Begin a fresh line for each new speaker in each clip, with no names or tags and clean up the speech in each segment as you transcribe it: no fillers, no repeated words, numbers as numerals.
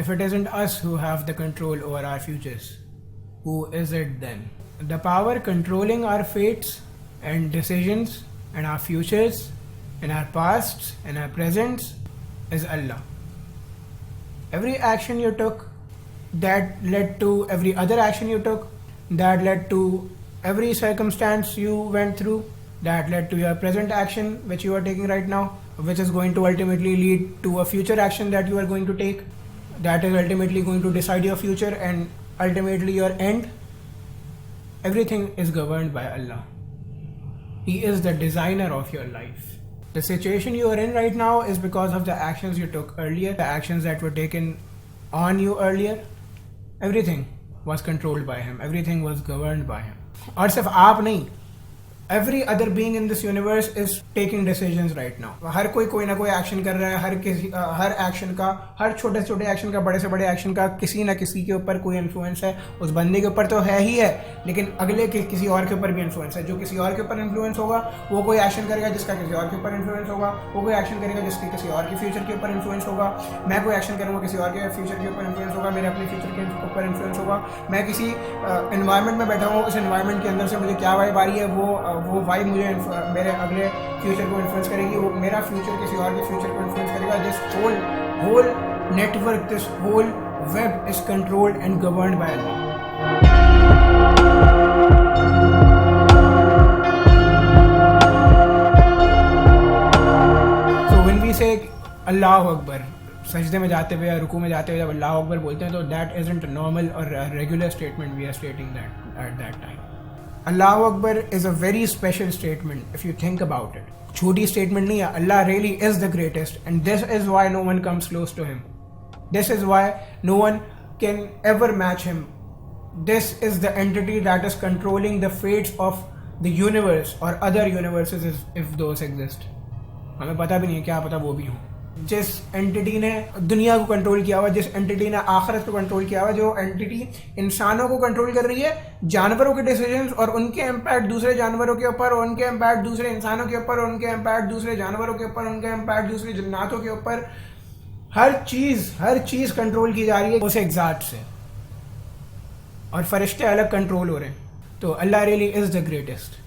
If it isn't us who have the control over our futures, who is it then? The power controlling our fates and decisions and our futures and our pasts and our presents is Allah. Every action you took that led to every other action you took, that led to every circumstance you went through, that led to your present action which you are taking right now, which is going to ultimately lead to a future action that you are going to take, that is ultimately going to decide your future and ultimately your end. Everything is governed by Allah. He is the designer of your life. The situation you are in right now is because of the actions you took earlier, the actions that were taken on you earlier. Everything was controlled by him. Everything was governed by him. اور صرف آپ نہیں, every other being in this universe is taking decisions right now. ہر کوئی نہ کوئی action کر رہا ہے. ہر ایکشن کا, ہر چھوٹے سے چھوٹے ایکشن کا, بڑے سے بڑے ایکشن کا کسی نہ کسی کے اوپر کوئی انفلوئنس ہے. اس بندے کے اوپر تو ہے ہی ہے, لیکن اگلے کے کسی اور کے اوپر بھی انفلوئنس ہے. جو کسی اور کے اوپر انفلوئنس ہوگا وہ کوئی ایکشن کرے گا جس کا کسی اور کے اوپر انفلوئنس ہوگا. وہ کوئی ایکشن کرے گا جس کے کسی اور کے فیوچر کے اوپر انفلوئنس ہوگا. میں کوئی ایکشن کروں گا کسی اور کے فیوچر کے اوپر انفلوئنس ہوگا. میرے اپنے فیوچر کے اوپر انفلوئنس ہوگا. میں کسی انوائرمنٹ میں بیٹھا ہوں, اس انوائرمنٹ کے اندر سے مجھے کیا وائب آ رہی ہے, وہ وائب مجھے میرے اگلے فیوچر کو انفلوئنس کرے گی. وہ میرا فیوچر کسی اور کے فیوچر کو انفلوئنس کرے گا. دس whole network, this whole web is controlled and governed by Allah. So when we say اللہ اکبر, سجدے میں جاتے ہوئے یا رکوع میں جاتے ہوئے جب اللہ اکبر بولتے ہیں تو that isn't a normal or a regular statement we are stating that at that time. Allah Akbar is a very special statement if you think about it. چھوٹی statement نہیں ہے. Allah really is the greatest and this is why no one comes close to him. This is why no one can ever match him. This is the entity that is controlling the fates of the universe or other universes if those exist. ہمیں پتہ بھی نہیں ہے, کیا پتہ وہ بھی ہوں. جس اینٹی نے دنیا کو کنٹرول کیا ہوا, جس اینٹی نے آخرت کو کنٹرول کیا ہوا, جو اینٹی انسانوں کو کنٹرول کر رہی ہے, جانوروں کے ڈیسیجنز اور ان کے امپیکٹ دوسرے جانوروں کے اوپر, اور ان کے امپیکٹ دوسرے انسانوں کے اوپر, اور ان کے امپیکٹ دوسرے جانوروں کے اوپر, ان کے امپیکٹ دوسرے جناتوں کے اوپر, ہر چیز کنٹرول کی جا رہی ہے اس ایک ذات سے, اور فرشتے الگ کنٹرول ہو رہے ہیں. تو Allah really is the greatest.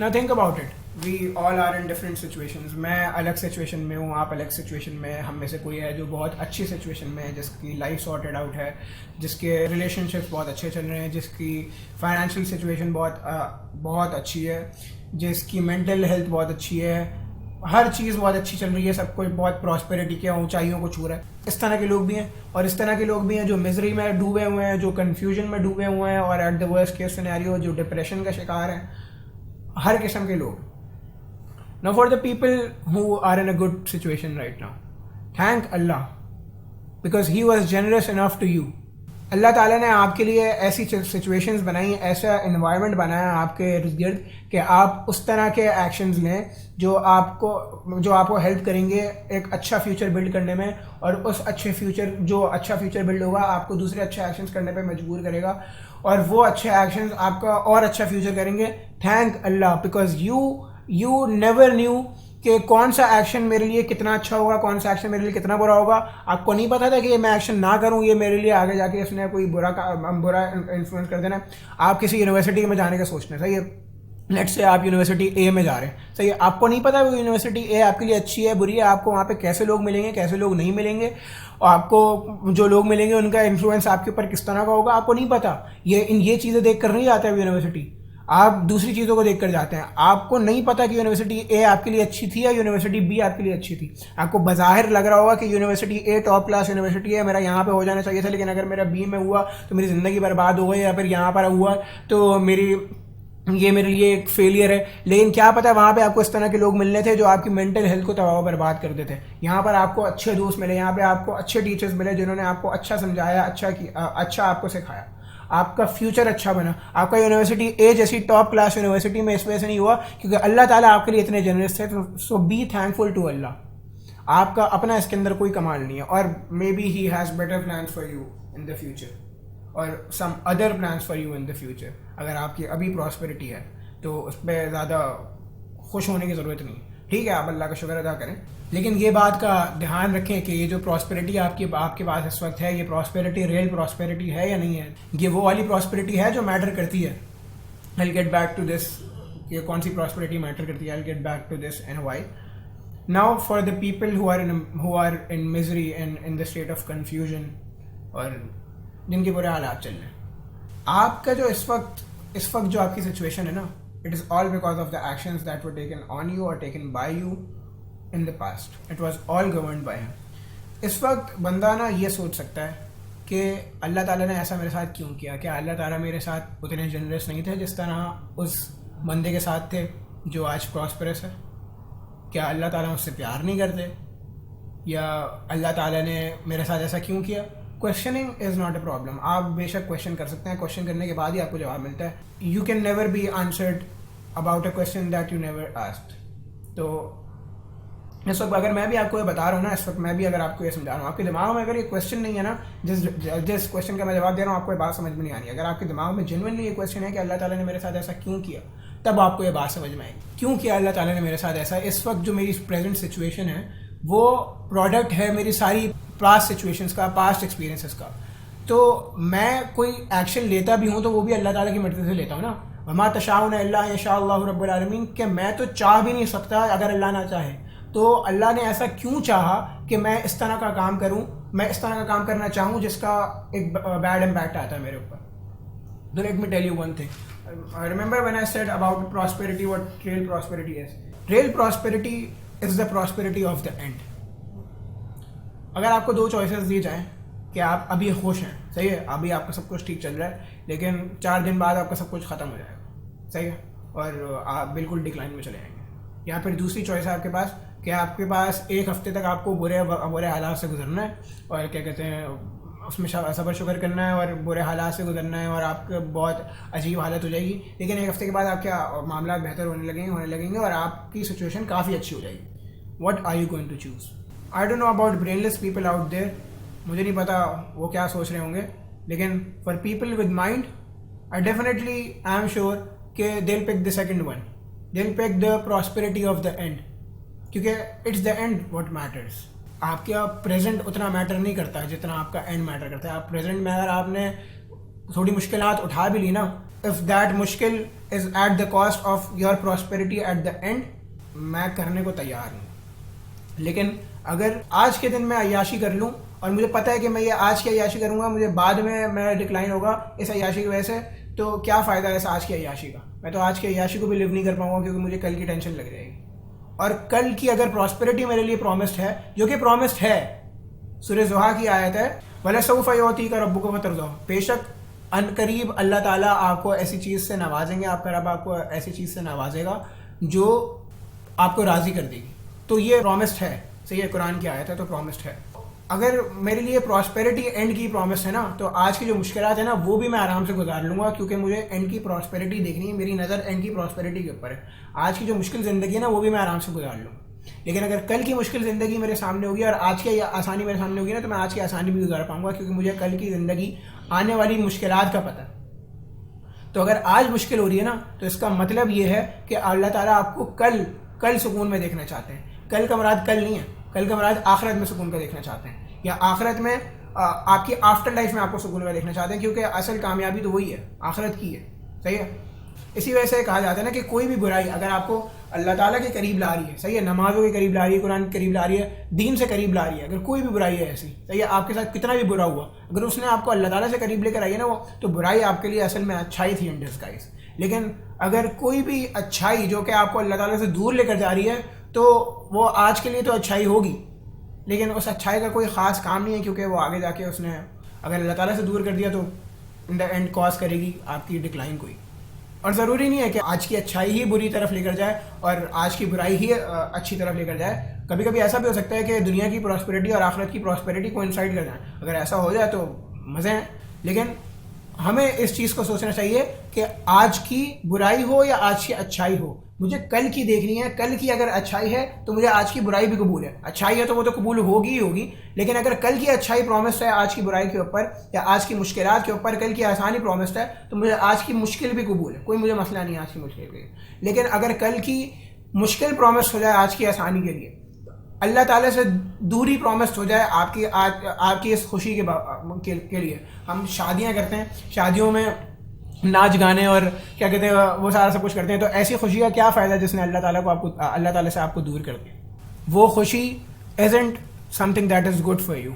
Now think about it. We all are in different situations. میں الگ سچویشن میں ہوں, آپ الگ سچویشن میں. ہم میں سے کوئی ہے جو بہت اچھی سچویشن میں ہے, جس کی لائف سارٹیڈ آؤٹ ہے, جس کے ریلیشن شپس بہت اچھے چل رہے ہیں, جس کی فائنینشیل سچویشن بہت اچھی ہے, جس کی مینٹل ہیلتھ بہت اچھی ہے, ہر چیز بہت اچھی چل رہی ہے, سب کوئی بہت پراسپیرٹی کے اونچائیوں کو چھو رہا ہے. اس طرح کے لوگ بھی ہیں, اور اس طرح کے لوگ بھی ہیں جو مزری میں ڈوبے ہوئے ہیں, جو کنفیوژن میں ڈوبے ہوئے ہیں, اور at the worst case scenario جو ڈپریشن کا شکار ہیں. ہر قسم کے لوگ. Now for the people who are in a good situation right now, thank Allah because He was generous enough to you. اللہ تعالیٰ نے آپ کے لیے ایسی سچویشنز بنائی ہیں, ایسا انوائرمنٹ بنایا آپ کے ارد گرد کہ آپ اس طرح کے ایکشنز لیں جو آپ کو ہیلپ کریں گے ایک اچھا فیوچر بلڈ کرنے میں, اور اس جو اچھا فیوچر بلڈ ہوگا آپ کو دوسرے اچھے ایکشنز کرنے پہ مجبور کرے گا, اور وہ اچھے ایکشنز آپ کا اور اچھا فیوچر کریں گے. Thank Allah because you never knew کہ کون سا ایکشن میرے لیے کتنا اچھا ہوگا, کون سا ایکشن میرے لیے کتنا برا ہوگا. آپ کو نہیں پتا تھا کہ یہ میں ایکشن نہ کروں, یہ میرے لیے آگے جا کے اس نے کوئی برا انفلوئنس کر دینا. آپ کسی یونیورسٹی میں جانے کا سوچنا ہے, صحیح ہے, لیٹ سے آپ یونیورسٹی اے میں جا رہے ہیں, صحیح ہے, آپ کو نہیں پتا وہ یونیورسٹی اے آپ کے لیے اچھی ہے بری ہے, آپ کو وہاں پہ کیسے لوگ ملیں گے, کیسے لوگ نہیں ملیں گے, اور آپ کو جو لوگ ملیں گے ان کا انفلوئنس آپ کے اوپر کس طرح کا ہوگا, آپ کو نہیں پتا. یہ چیزیں دیکھ کر نہیں جاتے اب یونیورسٹی, آپ دوسری چیزوں کو دیکھ کر جاتے ہیں. آپ کو نہیں پتا کہ یونیورسٹی اے آپ کے لیے اچھی تھی یا یونیورسٹی بی آپ کے لیے اچھی تھی. آپ کو بظاہر لگ رہا ہوگا کہ university a top class university ہے, میرا یہاں پہ ہو جانا چاہیے تھا, لیکن اگر میرا بی میں ہوا تو میری زندگی برباد ہو گئی, یا پھر یہاں پر ہوا تو یہ میرے لیے ایک فیلئر ہے. لیکن کیا پتا وہاں پہ آپ کو اس طرح کے لوگ ملنے تھے جو آپ کی مینٹل ہیلتھ کو تباہ و برباد کرتے تھے. یہاں پر آپ کو اچھے دوست ملے, یہاں پہ آپ کو اچھے ٹیچرز ملے جنہوں نے آپ کو اچھا سمجھایا, اچھا آپ کو سکھایا, آپ کا فیوچر اچھا بنا. آپ کا یونیورسٹی اے جیسی ٹاپ کلاس یونیورسٹی میں اس وجہ سے نہیں ہوا کیونکہ اللہ تعالیٰ آپ کے لیے اتنے جنرس تھے. سو بی تھینکفل ٹو اللہ. آپ کا اپنا اس کے اندر کوئی کمال نہیں ہے, اور maybe he has better plans for you in the future, اور some other plans for you in the future. اگر آپ کی ابھی پراسپیرٹی ہے تو اس پہ زیادہ خوش ہونے کی ضرورت نہیں. ٹھیک ہے آپ اللہ کا شکر ادا کریں, لیکن یہ بات کا دھیان رکھیں کہ یہ جو پراسپیرٹی آپ کے پاس اس وقت ہے, یہ پراسپیرٹی ریئل پراسپیرٹی ہے یا نہیں ہے. یہ وہ والی پراسپیرٹی ہے جو میٹر کرتی ہے. I'll get back to this, یہ کون سی پراسپیرٹی میٹر کرتی ہے. I'll get back to this in a while. Now for the people who are in misery and in the state of confusion, اور جن کے برے حالات چل رہے ہیں, آپ کا جو اس وقت جو آپ کی سچویشن ہے نا, it is all because of the actions that were taken on you or taken by you in the past. It was all governed by him. اس وقت بندہ نا یہ سوچ سکتا ہے کہ اللہ تعالیٰ نے ایسا میرے ساتھ کیوں کیا. کیا اللہ تعالیٰ میرے ساتھ اتنے جنرس نہیں تھے جس طرح اس بندے کے ساتھ تھے جو آج پراسپرس ہے؟ کیا اللہ تعالیٰ مجھ سے پیار نہیں کرتے, یا اللہ تعالیٰ نے میرے ساتھ ایسا کیوں کیا؟ Questioning is not a problem. آپ بے شک کوشچن کر سکتے ہیں, کوشچن کرنے کے بعد ہی آپ کو جواب ملتا ہے. You can never be answered about a question that you never asked. تو اس وقت اگر میں بھی آپ کو یہ بتا رہا ہوں نا, اس وقت میں بھی اگر آپ کو یہ سمجھا رہا ہوں, آپ کے دماغ میں اگر یہ کویشچن نہیں ہے نا, جس کویشچن کا میں جواب دے رہا ہوں آپ کو یہ بات سمجھ میں نہیں آنی. اگر آپ کے دماغ میں جینوئنلی یہ کویشچن ہے کہ اللہ تعالیٰ نے میرے ساتھ ایسا کیوں کیا, تب آپ کو یہ بات سمجھ میں آئے گی. کیوں کیا اللہ تعالیٰ نے میرے ساتھ ایسا؟ اس وقت جو میری پریزنٹ سچویشن ہے وہ پروڈکٹ ہے میری ساری پاسٹ سچویشنس کا, پاسٹ ایکسپیرینسز کا. تو میں کوئی ایکشن لیتا بھی ہوں تو وہ بھی اللہ تعالیٰ کی مرضی سے لیتا ہوں نا. وما تشاؤون الا ان یشاء اللہ رب العالمین, کہ میں تو چاہ بھی نہیں سکتا اگر اللہ نہ چاہے. تو اللہ نے ایسا کیوں چاہا کہ میں اس طرح کا کام کروں, میں اس طرح کا کام کرنا چاہوں جس کا ایک بیڈ امپیکٹ آتا ہے میرے اوپر. تو let me tell you one thing. Remember when I said about prosperity, what real prosperity is? Real prosperity is the prosperity of the end. اگر آپ کو دو چوائسیز دی جائیں کہ آپ ابھی خوش ہیں, صحیح ہے, ابھی آپ کا سب کچھ ٹھیک چل رہا ہے, لیکن 4 دن بعد آپ کا سب کچھ ختم ہو جائے گا, صحیح ہے, اور آپ بالکل ڈکلائن میں چلے جائیں گے. یا پھر دوسری چوائس ہے آپ کے پاس کہ آپ کے پاس 1 ہفتے تک آپ کو برے حالات سے گزرنا ہے, اور کیا کہتے ہیں اس میں صبر شکر کرنا ہے, اور برے حالات سے گزرنا ہے, اور آپ کو بہت عجیب حالت ہو جائے گی, لیکن 1 ہفتے کے بعد آپ کے معاملات بہتر ہونے لگیں گے اور آپ کی سچویشن کافی اچھی ہو جائے گی. What are you going to choose? I don't know about brainless people out there, مجھے نہیں پتا وہ کیا سوچ رہے ہوں گے, لیکن for people with mind I definitely I am sure کہ they will pick the second one, they will pick the prosperity of the end, کیونکہ it's the end what matters. آپ کا پریزنٹ اتنا میٹر نہیں کرتا جتنا آپ کا اینڈ میٹر کرتا ہے. آپ پریزنٹ میں اگر آپ نے تھوڑی مشکلات اٹھا بھی لی نا, اف دیٹ مشکل is at the cost of your prosperity at the end, میں کرنے کو تیار ہوں. لیکن اگر آج کے دن میں عیاشی کر لوں اور مجھے پتہ ہے کہ میں یہ آج کی عیاشی کروں گا, مجھے بعد میں میرا ڈکلائن ہوگا اس عیاشی کی وجہ سے, تو کیا فائدہ ہے اس آج کی عیاشی کا؟ میں تو آج کی عیاشی کو بھی لیو نہیں کر پاؤں گا, کیونکہ مجھے کل کی ٹینشن لگ جائے گی. اور کل کی اگر پراسپیرٹی میرے لیے پرومسڈ ہے, جو کہ پرومسڈ ہے, سورہ زحا کی آیت ہے, وَلَسَوْفَ يُعْطِيكَ رَبُّكَ فَتَرْضَىٰ, بے شک ان قریب اللہ تعالیٰ آپ کو ایسی چیز سے نوازیں گے, آپ کا رب آپ کو ایسی چیز سے نوازے گا جو آپ کو راضی کر دے گی. تو یہ پرومسڈ ہے, صحیح ہے, قرآن کی آیت ہے تو پرومسڈ ہے. اگر میرے لیے پراسپیرٹی اینڈ کی پرومس ہے نا, تو آج کی جو مشکلات ہیں نا وہ بھی میں آرام سے گزار لوں گا, کیونکہ مجھے اینڈ کی پراسپیرٹی دیکھنی ہے, میری نظر اینڈ کی پراسپیرٹی کے اوپر ہے. آج کی جو مشکل زندگی ہے نا وہ بھی میں آرام سے گزار لوں. لیکن اگر کل کی مشکل زندگی میرے سامنے ہوگی اور آج کی آسانی میرے سامنے ہوگی نا, تو میں آج کی آسانی بھی گزار پاؤں گا, کیونکہ مجھے کل کی زندگی آنے والی مشکلات کا پتہ ہے. تو اگر آج مشکل ہو رہی ہے نا, تو اس کا مطلب یہ ہے کہ اللہ تعالیٰ آپ کو کل سکون میں دیکھنا چاہتے ہیں. کل کا مراد کل نہیں ہے, کل کا مراد آخرت میں سکون کا دیکھنا چاہتے ہیں, یا آخرت میں آپ کی آفٹر لائف میں آپ کو سکون کا دیکھنا چاہتے ہیں, کیونکہ اصل کامیابی تو وہی ہے, آخرت کی ہے, صحیح ہے. اسی وجہ سے کہا جاتا ہے نا کہ کوئی بھی برائی اگر آپ کو اللہ تعالیٰ کے قریب لا رہی ہے, صحیح ہے, نمازوں کے قریب لا رہی ہے, قرآن کے قریب لا رہی ہے, دین سے قریب لا رہی ہے, اگر کوئی بھی برائی ہے ایسی, صحیح ہے, آپ کے ساتھ کتنا بھی برا ہوا, اگر اس نے آپ کو اللہ تعالیٰ سے قریب لے کر آئی ہے نا, وہ تو برائی آپ کے لیے اصل میں اچھائی تھی ان ڈسگائز. لیکن اگر کوئی بھی اچھائی جو کہ آپ کو اللہ تعالیٰ سے دور لے کر جا رہی ہے, تو وہ آج کے لیے تو اچھائی ہوگی, لیکن اس اچھائی کا کوئی خاص کام نہیں ہے, کیونکہ وہ آگے جا کے اس نے اگر اللہ تعالیٰ سے دور کر دیا تو ان دا اینڈ کاز کرے گی آپ کی ڈکلائن کوئی. اور ضروری نہیں ہے کہ آج کی اچھائی ہی بری طرف لے کر جائے اور آج کی برائی ہی اچھی طرف لے کر جائے. کبھی کبھی ایسا بھی ہو سکتا ہے کہ دنیا کی پراسپیرٹی اور آخرت کی پراسپیرٹی کو انسائڈ کر جائیں. اگر ایسا ہو جائے تو مزے ہیں, لیکن ہمیں اس چیز کو سوچنا چاہیے کہ آج کی برائی ہو یا آج کی اچھائی ہو, مجھے کل کی دیکھنی ہے. کل کی اگر اچھائی ہے تو مجھے آج کی برائی بھی قبول ہے. اچھائی ہے تو وہ تو قبول ہوگی ہی ہوگی, لیکن اگر کل کی اچھائی پرومسڈ ہے آج کی برائی کے اوپر, یا آج کی مشکلات کے اوپر کل کی آسانی پرومسڈ ہے, تو مجھے آج کی مشکل بھی قبول ہے, کوئی مجھے مسئلہ نہیں ہے آج کی مشکل کے. لیکن اگر کل کی مشکل پرومس ہو جائے آج کی آسانی کے لیے, اللہ تعالیٰ سے دوری پرومس ہو جائے آپ کی اس خوشی کے لیے. ہم شادیاں کرتے ہیں, شادیوں میں ناچ گانے اور کیا کہتے ہیں وہ سارا سب کچھ کرتے ہیں, تو ایسی خوشی کا کیا فائدہ جس نے اللہ تعالیٰ سے آپ کو دور کر دیا. وہ خوشی isn't something that is good for you.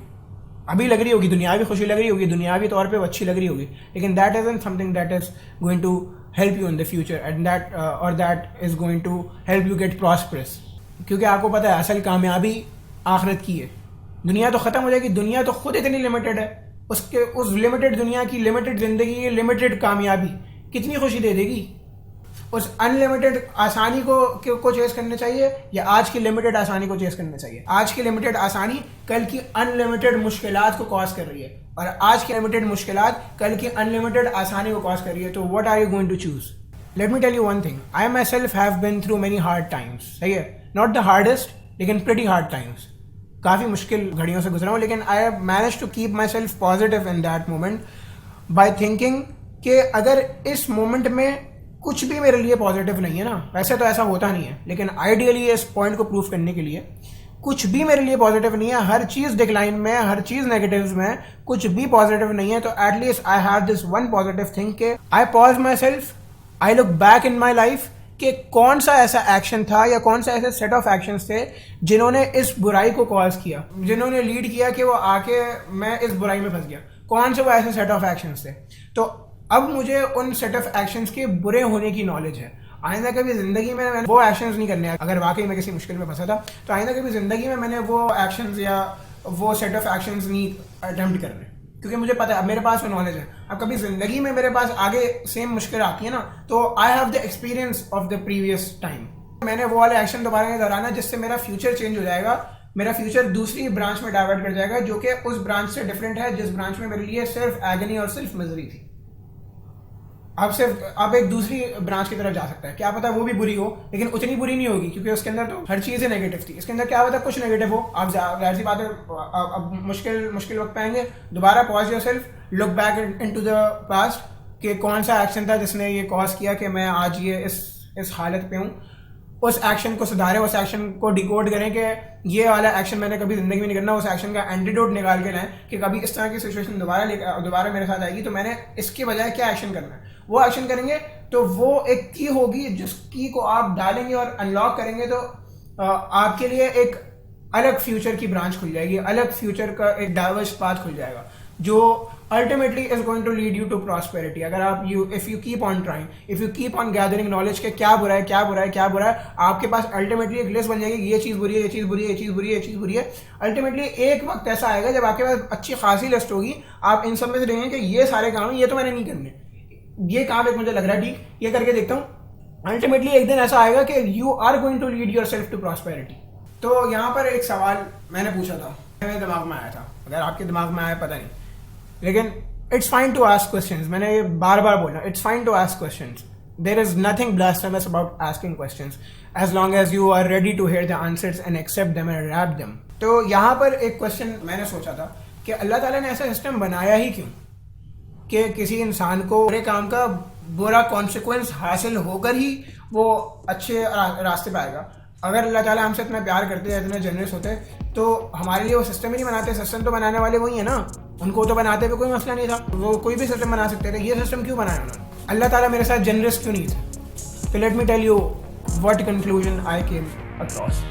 ابھی لگ رہی ہوگی دنیاوی خوشی لگ رہی ہوگی, دنیاوی طور پہ وہ اچھی لگ رہی ہوگی, لیکن that isn't something that is going to help you in the future and that is going to help you get prosperous. کیونکہ آپ کو پتہ ہے اصل کامیابی آخرت کی ہے. دنیا تو ختم ہو جائے گی, دنیا تو خود اتنی لمیٹڈ ہے, اس لمیٹڈ دنیا کی لمیٹڈ زندگی, لمیٹڈ کامیابی کتنی خوشی دے دے گی. اس ان لمیٹڈ آسانی کو چیز کرنا چاہیے یا آج کی لمیٹڈ آسانی کو چیز کرنا چاہیے. آج کی لمیٹڈ آسانی کل کی ان لمیٹڈ مشکلات کو کاز کر رہی ہے, اور آج کی لمیٹڈ مشکلات کل کی ان لمیٹڈ آسانی کو کاز کر رہی ہے. تو what are you going to choose? Let me tell you one thing. I myself have been through many hard times. صحیح ہے, not the hardest لیکن pretty hard times. کافی مشکل گھڑیوں سے گزرا ہوں, لیکن I have managed to keep myself positive in that moment by thinking کہ اگر اس مومنٹ میں کچھ بھی میرے لیے پازیٹیو نہیں ہے نا, ویسے تو ایسا ہوتا نہیں ہے, لیکن آئیڈیلی اس پوائنٹ کو پروف کرنے کے لیے کچھ بھی میرے لیے پازیٹیو نہیں ہے, ہر چیز ڈکلائن میں, ہر چیز نیگیٹیوز میں, کچھ بھی پازیٹیو نہیں ہے, تو at least I have this one positive thing کہ I pause myself, I look back in my life کہ کون سا ایسا ایکشن تھا یا کون سا ایسے سیٹ آف ایکشنز تھے جنہوں نے اس برائی کو کاز کیا, جنہوں نے لیڈ کیا کہ وہ آ کے میں اس برائی میں پھنس گیا. کون سے وہ ایسے سیٹ آف ایکشنز تھے. تو اب مجھے ان سیٹ آف ایکشنز کے برے ہونے کی نالج ہے. آئندہ کبھی زندگی میں وہ ایکشنز نہیں کرنے. اگر واقعی میں کسی مشکل میں پھنسا تھا تو آئندہ کبھی زندگی میں نے وہ ایکشنز یا وہ سیٹ آف ایکشنز نہیں اٹیمپٹ کرنے, کیونکہ مجھے پتہ ہے اب میرے پاس وہ نالج ہے. اب کبھی زندگی میں میرے پاس آگے سیم مشکل آتی ہے نا, تو I have the experience of the previous time. میں نے وہ والے ایکشن دوبارہ نہیں دہرانا جس سے میرا فیوچر چینج ہو جائے گا, میرا فیوچر دوسری برانچ میں ڈائیورٹ کر جائے گا جو کہ اس برانچ سے ڈفرینٹ ہے جس برانچ میں میرے لیے صرف ایگنی اور صرف مزری تھی. اب ایک دوسری برانچ کی طرف جا سکتا ہے, کیا پتا وہ بھی بری ہو لیکن اتنی بری نہیں ہوگی کیونکہ اس کے اندر تو ہر چیز ہی نیگیٹو تھی. اس کے اندر کیا پتا کچھ نیگیٹو ہو. آپ ظاہر سی بات ہے اب مشکل وقت پہ آئیں گے, دوبارہ pause yourself, look back into the past کہ کون سا ایکشن تھا جس نے یہ کاز کیا کہ میں آج یہ اس حالت پہ ہوں. اس ایکشن کو سدھاریں, اس ایکشن کو ڈیکوڈ کریں کہ یہ والا ایکشن میں نے کبھی زندگی میں نہیں کرنا. اس ایکشن کا اینٹیڈوٹ نکال کے لائیں کہ کبھی اس طرح کی سچویشن دوبارہ میرے ساتھ آئے گی تو میں نے اس کے بجائے کیا ایکشن کرنا ہے. وہ ایکشن کریں گے تو وہ ایک کی ہوگی جس کی کو آپ ڈالیں گے اور انلاک کریں گے تو آپ کے لیے ایک الگ فیوچر کی برانچ کھل جائے گی, الگ فیوچر کا ایک ڈائیورس پاتھ کھل جائے گا جو ultimately is going to lead you to prosperity. اگر آپ if you keep on trying, if you keep on gathering knowledge کہ کیا برا ہے کیا برا ہے کیا برا ہے, آپ کے پاس ultimately ایک لسٹ بن جائے گی, یہ چیز بری ہے, یہ چیز بری ہے, یہ چیز بری ہے, یہ چیز بری ہے. ultimately ایک وقت ایسا آئے گا جب آپ کے پاس اچھی خاصی لسٹ ہوگی, آپ ان سب میں سے دیکھیں گے کہ یہ سارے کام یہ تو میں نے نہیں کرنے, یہ کام ایک مجھے لگ رہا ہے ٹھیک, یہ کر کے دیکھتا ہوں. الٹیمیٹلی ایک دن ایسا آئے گا کہ you are going to lead yourself to prosperity. تو یہاں پر ایک سوال میں نے پوچھا تھا, میرے دماغ میں آیا تھا, اگر آپ کے دماغ میں آیا پتہ نہیں, لیکن it's fine to ask questions. میں نے یہ بار بار بولنا, it's fine to ask questions. There is nothing blasphemous about asking questions as long as you are ready to hear the answers and accept them and reap them. تو یہاں پر ایک question میں نے سوچا تھا کہ اللہ تعالیٰ نے ایسا سسٹم بنایا ہی کیوں کہ کسی انسان کو برے کام کا برا کانسیکوینس حاصل ہو کر ہی وہ اچھے راستے پہ آئے گا. اگر اللہ تعالیٰ ہم سے اتنا پیار کرتے اتنے جنرس ہوتے تو ہمارے لیے وہ سسٹم ہی نہیں بناتے. سسٹم تو بنانے والے وہی ہیں نا, ان کو تو بناتے ہوئے کوئی مسئلہ نہیں تھا, وہ کوئی بھی سسٹم بنا سکتے تھے. یہ سسٹم کیوں بنایا انہوں نے؟ اللہ تعالیٰ میرے ساتھ جنرس کیوں نہیں تھے؟ تو let me tell you what conclusion I came across.